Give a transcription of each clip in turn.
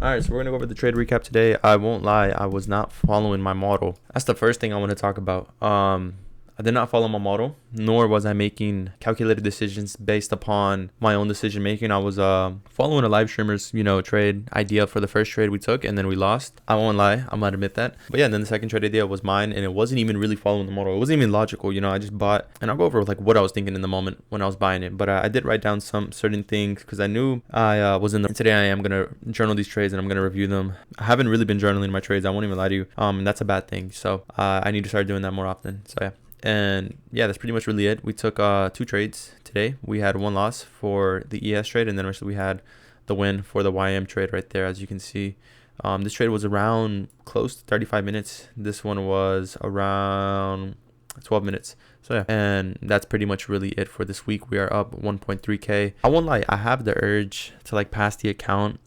All right, so we're gonna go over the trade recap today. I won't lie, I was not following my model. That's the first thing I want to talk about. I did not follow my model, nor was I making calculated decisions based upon my own decision making. I was following a live streamer's, trade idea for the first trade we took, and then we lost. I won't lie, I might admit that. But yeah, and then the second trade idea was mine, and it wasn't even really following the model. It wasn't even logical. I just bought, and I'll go over like what I was thinking in the moment when I was buying it. But I did write down some certain things because I knew I was in the. Today I am gonna journal these trades and I'm gonna review them. I haven't really been journaling my trades. I won't even lie to you. And that's a bad thing. So I need to start doing that more often. So yeah. And yeah, that's pretty much really it. We took two trades today. We had one loss for the ES trade, and then we had the win for the YM trade right there, as you can see. This trade was around close to 35 minutes. This one was around 12 minutes. So yeah, and that's pretty much really it for this week. We are up 1.3k. I won't lie, I have the urge to like pass the account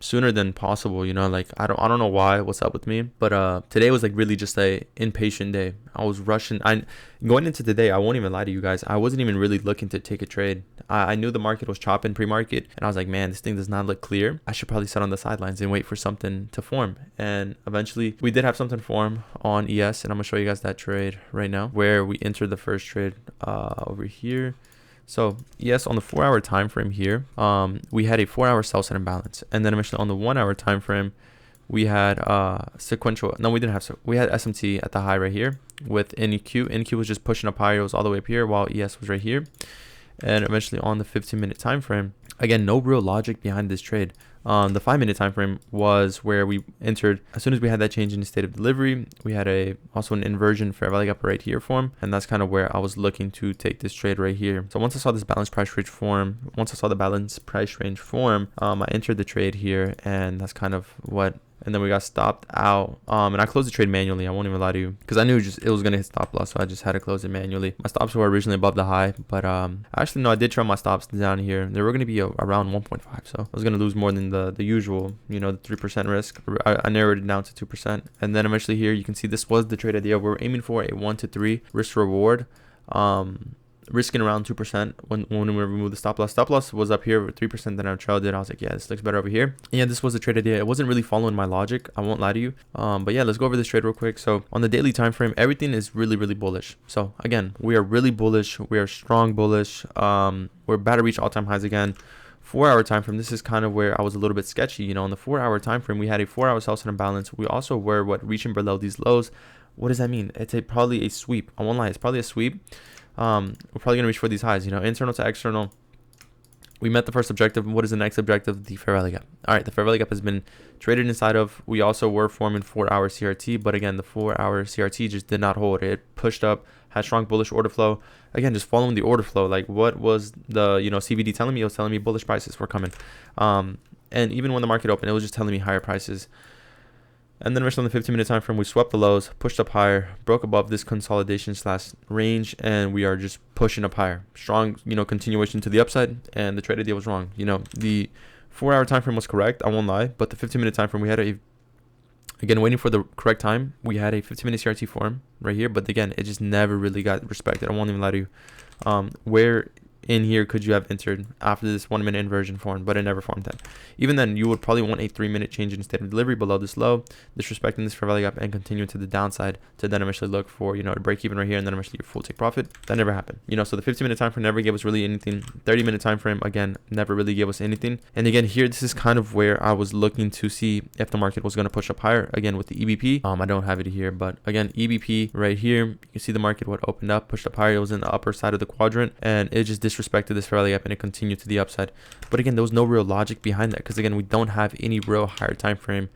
sooner than possible. Like I don't know what's up with me, but today was like really just a impatient day. I was rushing. I going into today, I won't even lie to you guys, I wasn't even really looking to take a trade. I knew the market was chopping pre-market, and I was like, man, this thing does not look clear. I should probably sit on the sidelines and wait for something to form. And eventually we did have something form on ES, and I'm gonna show you guys that trade right now where we entered the first trade over here. So yes, on the 4-hour time frame here, we had a 4-hour sell side imbalance, and then eventually on the 1-hour time frame, we had sequential. No, we didn't have. We had SMT at the high right here with NQ. NQ was just pushing up higher. It was all the way up here, while ES was right here. And eventually on the 15-minute time frame, again, no real logic behind this trade. The 5-minute time frame was where we entered. As soon as we had that change in the state of delivery, we had also an inversion fair value gap right here form, and that's kind of where I was looking to take this trade right here. So once I saw this balanced price range form, I entered the trade here, and that's kind of what. And then we got stopped out, and I closed the trade manually. I won't even lie to you, because I knew it was gonna hit stop loss, so I just had to close it manually. My stops were originally above the high, but actually no, I did trim my stops down here. They were gonna be around 1.5, so I was gonna lose more than the usual, the 3% risk. I narrowed it down to 2%, and then eventually here you can see this was the trade idea. We're aiming for a 1 to 3 risk reward. Risking around 2% when we removed the stop loss. Stop loss was up here with 3%. Then I trailed it. I was like, yeah, this looks better over here. And yeah, this was the trade idea. It wasn't really following my logic, I won't lie to you. But yeah, let's go over this trade real quick. So on the daily time frame, everything is really, really bullish. So again, we are really bullish. We are strong bullish. We're about to reach all-time highs again. 4-hour time frame, this is kind of where I was a little bit sketchy. On the 4-hour time frame, we had a 4-hour sell side imbalance. We also were reaching below these lows. What does that mean? It's probably a sweep. I won't lie, it's probably a sweep. We're probably gonna reach for these highs, internal to external. We met the first objective. What is the next objective? The fair value gap. All right, the fair value gap has been traded inside of. We also were forming 4-hour CRT, but again, the 4-hour CRT just did not hold. It pushed up, had strong bullish order flow. Again, just following the order flow. Like, what was the CVD telling me? It was telling me bullish prices were coming. And even when the market opened, it was just telling me higher prices. And then on the 15-minute time frame, we swept the lows, pushed up higher, broke above this consolidation / range, and we are just pushing up higher. Strong, continuation to the upside, and the trade idea was wrong. The 4-hour time frame was correct, I won't lie, but the 15-minute time frame, we had again, waiting for the correct time, we had a 15-minute CRT form right here, but again, it just never really got respected. I won't even lie to you. Where in here could you have entered after this 1-minute inversion form, but it never formed that. Even then, you would probably want a 3-minute change in state of delivery below this low, disrespecting this fair value gap, and continue to the downside to then eventually look for to break even right here, and then eventually your full take profit. That never happened. So the 15-minute time frame never gave us really anything. 30-minute time frame, again, never really gave us anything. And again, here, this is kind of where I was looking to see if the market was going to push up higher again with the EBP. I don't have it here, but again, EBP right here, you can see the market opened up, pushed up higher. It was in the upper side of the quadrant, and it just disrespected this fair value gap, and it continued to the upside. But again, there was no real logic behind that, because again, we don't have any real higher time frame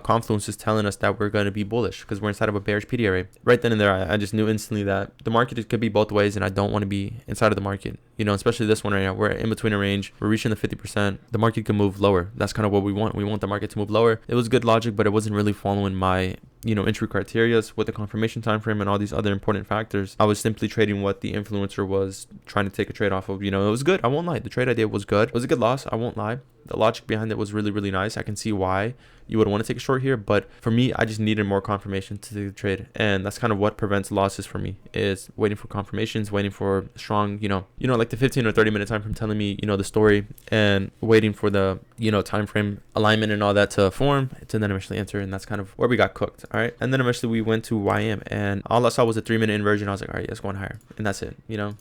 confluence is telling us that we're going to be bullish, because we're inside of a bearish PD array. Right then and there, I just knew instantly that the market could be both ways, and I don't want to be inside of the market. Especially this one right now. We're in between a range. We're reaching the 50%. The market can move lower. That's kind of what we want. We want the market to move lower. It was good logic, but it wasn't really following my entry criteria with the confirmation time frame and all these other important factors. I was simply trading what the influencer was trying to take a trade off of. It was good. I won't lie. The trade idea was good. It was a good loss. I won't lie. The logic behind it was really, really nice. I can see why you would want to take a short here, but for me, I just needed more confirmation to take the trade, and that's kind of what prevents losses for me, is waiting for confirmations, waiting for strong, like the 15 or 30 minute time frame telling me, the story, and waiting for the, time frame alignment and all that to form, to then eventually enter, and that's kind of where we got cooked. All right, and then eventually we went to YM, and all I saw was a 3 minute inversion. I was like, all right, it's going higher, and that's it. All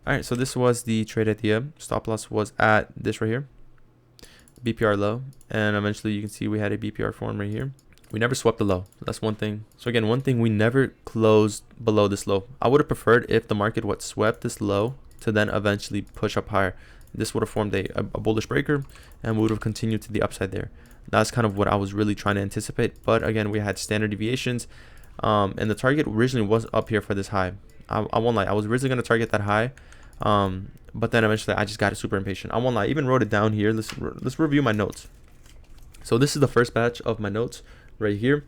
right, so this was the trade idea. Stop loss was at this right here, BPR low, and eventually you can see we had a BPR form right here. We never swept the low. That's one thing. So again, one thing, we never closed below this low. I would have preferred if the market would swept this low to then eventually push up higher. This would have formed a bullish breaker, and we would have continued to the upside there. That's kind of what I was really trying to anticipate. But again, we had standard deviations, and the target originally was up here for this high. I won't lie. I was originally going to target that high, but then eventually I just got super impatient. I won't lie. I even wrote it down here. Let's review my notes. So this is the first batch of my notes right here.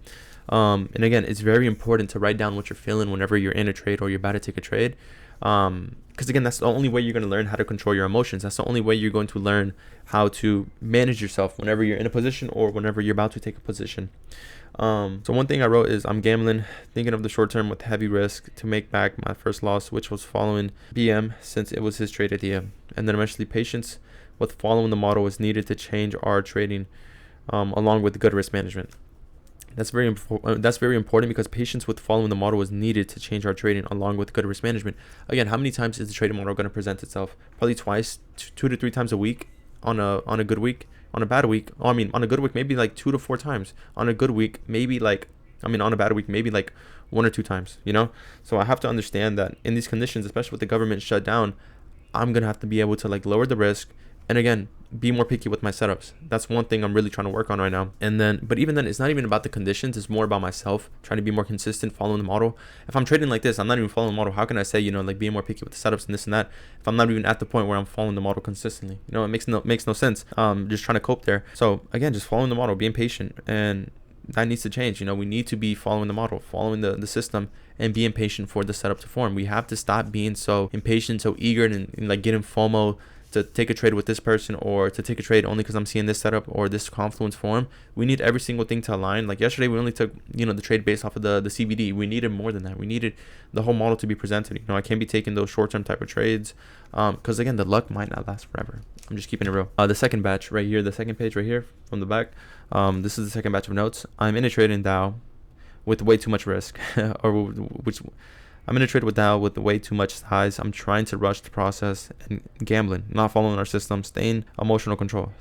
And again, it's very important to write down what you're feeling whenever you're in a trade or you're about to take a trade. Because again, that's the only way you're going to learn how to control your emotions. That's the only way you're going to learn how to manage yourself whenever you're in a position or whenever you're about to take a position. So one thing I wrote is, I'm gambling, thinking of the short term with heavy risk to make back my first loss, which was following BM, since it was his trade idea. And then eventually patience with following the model is needed to change our trading, along with good risk management. That's very important, because patience with following the model is needed to change our trading along with good risk management. Again, how many times is the trading model going to present itself? Probably twice, 2 to 3 times a week on a good week. On a bad week, on a good week, maybe like 2 to 4 times. On a good week, maybe on a bad week, maybe like 1 or 2 times, So I have to understand that in these conditions, especially with the government shut down, I'm going to have to be able to lower the risk. And again, be more picky with my setups. That's one thing I'm really trying to work on right now. But even then, it's not even about the conditions. It's more about myself, trying to be more consistent, following the model. If I'm trading like this, I'm not even following the model. How can I say, being more picky with the setups and this and that, if I'm not even at the point where I'm following the model consistently? It makes no sense. Just trying to cope there. So again, just following the model, being patient, and that needs to change. We need to be following the model, following the system, and being patient for the setup to form. We have to stop being so impatient, so eager, and getting FOMO to take a trade with this person, or to take a trade only because I'm seeing this setup or this confluence form. We need every single thing to align. Like yesterday, we only took the trade based off of the CBD. We needed more than that. We needed the whole model to be presented. I can't be taking those short-term type of trades, because again, the luck might not last forever. I'm just keeping it real. The second batch right here, the second page right here from the back, this is the second batch of notes. I'm in a trade in Dow with way too much risk, I'm in a trade with Dow with way too much size. I'm trying to rush the process and gambling, not following our system, stay in emotional control,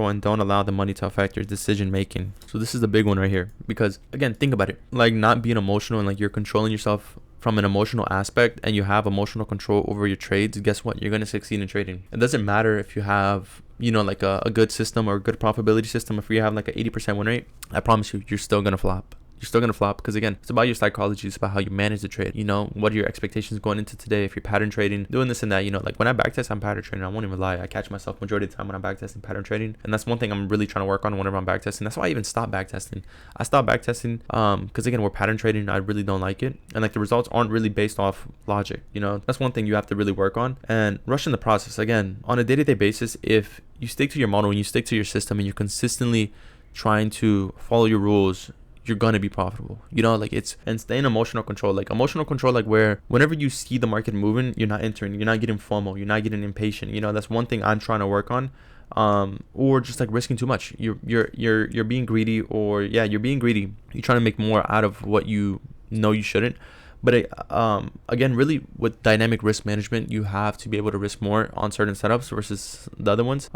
and don't allow the money to affect your decision making. So this is the big one right here, because again, think about it, not being emotional, and you're controlling yourself from an emotional aspect, and you have emotional control over your trades. Guess what? You're going to succeed in trading. It doesn't matter if you have a good system or a good profitability system. If you have an 80% win rate, I promise you're still going to flop. You're still going to flop, because again, it's about your psychology. It's about how you manage the trade. What are your expectations going into today? If you're pattern trading, doing this and that, when I backtest, I'm pattern trading. I won't even lie. I catch myself majority of the time when I'm backtesting pattern trading. And that's one thing I'm really trying to work on whenever I'm backtesting. That's why I even stopped backtesting. I stopped backtesting because again, we're pattern trading. I really don't like it. And the results aren't really based off logic. That's one thing you have to really work on, and rushing the process. Again, on a day-to-day basis, if you stick to your model and you stick to your system and you're consistently trying to follow your rules, you're gonna be profitable. And stay in emotional control, where whenever you see the market moving, you're not entering, you're not getting FOMO, you're not getting impatient. That's one thing I'm trying to work on. Or just risking too much. You're being greedy, or you're being greedy. You're trying to make more out of what you shouldn't. But again, really with dynamic risk management, you have to be able to risk more on certain setups versus the other ones.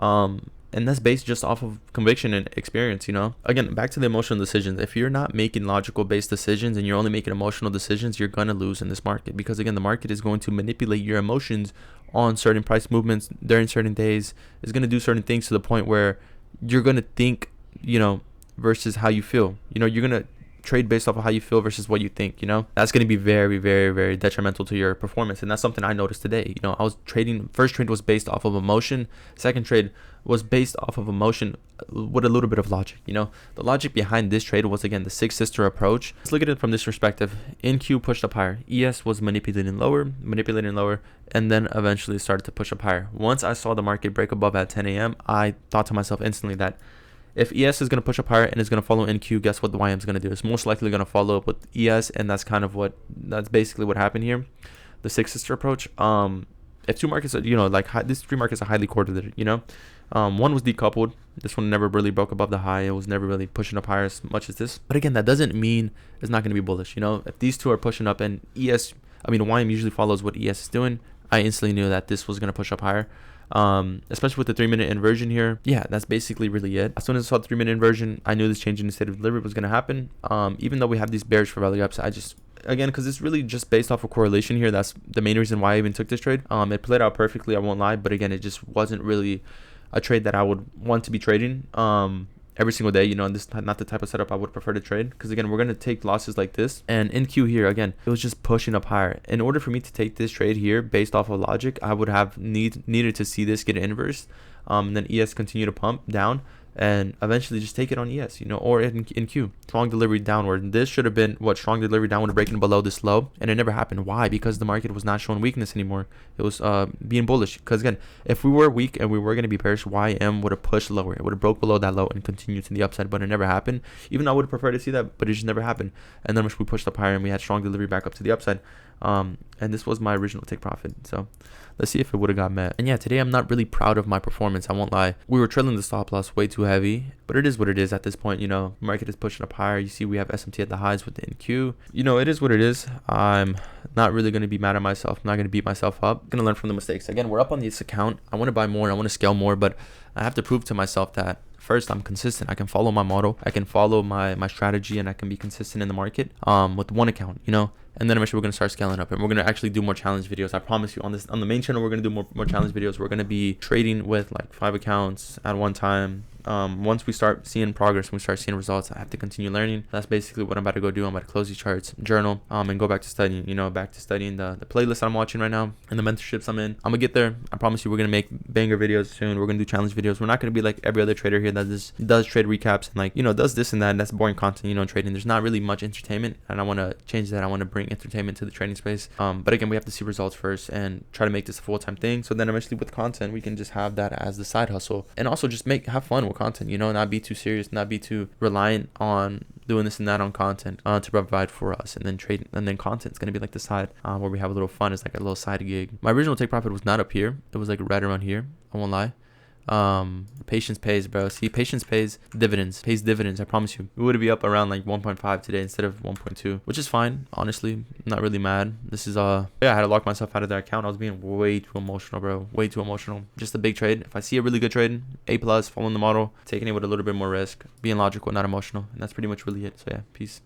And that's based just off of conviction and experience, Again, back to the emotional decisions. If you're not making logical based decisions and you're only making emotional decisions, you're going to lose in this market, because again, the market is going to manipulate your emotions on certain price movements during certain days. It's going to do certain things to the point where you're going to think, versus how you feel. You're going to trade based off of how you feel versus what you think, you know. That's going to be very, very, very detrimental to your performance. And that's something I noticed today. You know, I was trading, first trade was based off of emotion, second trade was based off of emotion with a little bit of logic. You know, the logic behind this trade was, again, the six sister approach. Let's look at it from this perspective. NQ pushed up higher, ES was manipulating lower, and then eventually started to push up higher. Once I saw the market break above at 10 a.m., I thought to myself instantly that if ES is going to push up higher and is going to follow NQ, guess what the YM is going to do? It's most likely going to follow up with ES, and that's basically what happened here. The six sister approach. If two markets are, you know, like these three markets are highly correlated, you know. One was decoupled. This one never really broke above the high. It was never really pushing up higher as much as this. But again, that doesn't mean it's not going to be bullish. You know, if these two are pushing up and YM usually follows what ES is doing, I instantly knew that this was going to push up higher. Especially with the 3-minute inversion here. Yeah, that's basically really it. As soon as I saw the 3-minute inversion, I knew this change in the state of delivery was going to happen. Even though we have these bearish for value ups, again, because it's really just based off of correlation here. That's the main reason why I even took this trade. It played out perfectly, I won't lie, but again, it just wasn't really a trade that I would want to be trading every single day. You know, and this is not the type of setup I would prefer to trade, because again, we're going to take losses like this. And in Q here, again, it was just pushing up higher. In order for me to take this trade here based off of logic, I would have needed to see this get inverse, and then ES continue to pump down, and eventually just take it on ES, you know, or in Q. Strong delivery downward. This should have been what strong delivery downward, breaking below this low, and it never happened. Why? Because the market was not showing weakness anymore. It was being bullish. Because again, if we were weak and we were going to be bearish, YM would have pushed lower. It would have broke below that low and continued to the upside, but it never happened. Even though I would have preferred to see that, but it just never happened. And then we pushed up higher and we had strong delivery back up to the upside. And this was my original take profit. So let's see if it would have got met. And yeah, today I'm not really proud of my performance, I won't lie. We were trailing the stop loss way too heavy, but it is what it is at this point. You know, market is pushing up higher. You see we have SMT at the highs with the NQ. You know, it is what it is. I'm not really going to be mad at myself. I'm not going to beat myself up. I'm going to learn from the mistakes. Again, we're up on this account. I want to buy more. I want to scale more, but I have to prove to myself that first, I'm consistent. I can follow my model. I can follow my strategy, and I can be consistent in the market with one account, you know. And then eventually we're going to start scaling up, and we're going to actually do more challenge videos. I promise you, on the main channel, we're going to do more challenge videos. We're going to be trading with like 5 accounts at one time. Once we start seeing progress and we start seeing results, I have to continue learning. That's basically what I'm about to go do. I'm about to close these charts, journal, and go back to studying, you know, back to studying the playlist I'm watching right now and the mentorships I'm in. I'm gonna get there. I promise you, we're gonna make banger videos soon. We're gonna do challenge videos. We're not gonna be like every other trader here that just does trade recaps and, like, you know, does this and that, and that's boring content, you know, trading. There's not really much entertainment, and I want to change that. I want to bring entertainment to the trading space. But again, we have to see results first and try to make this a full-time thing, so then eventually with content we can just have that as the side hustle, and also just have fun with content, you know, not be too serious, not be too reliant on doing this and that on content to provide for us, and then trading, and then content's gonna be like the side where we have a little fun. It's like a little side gig. My original take profit was not up here. It was like right around here, I won't lie. Patience pays, bro. See, patience pays dividends. I promise you. We would be up around like 1.5 today instead of 1.2, which is fine, honestly. I'm not really mad. This is yeah, I had to lock myself out of that account. I was being way too emotional, bro. Way too emotional. Just a big trade. If I see a really good trade, A+, following the model, taking it with a little bit more risk, being logical, not emotional, and that's pretty much really it. So yeah, peace.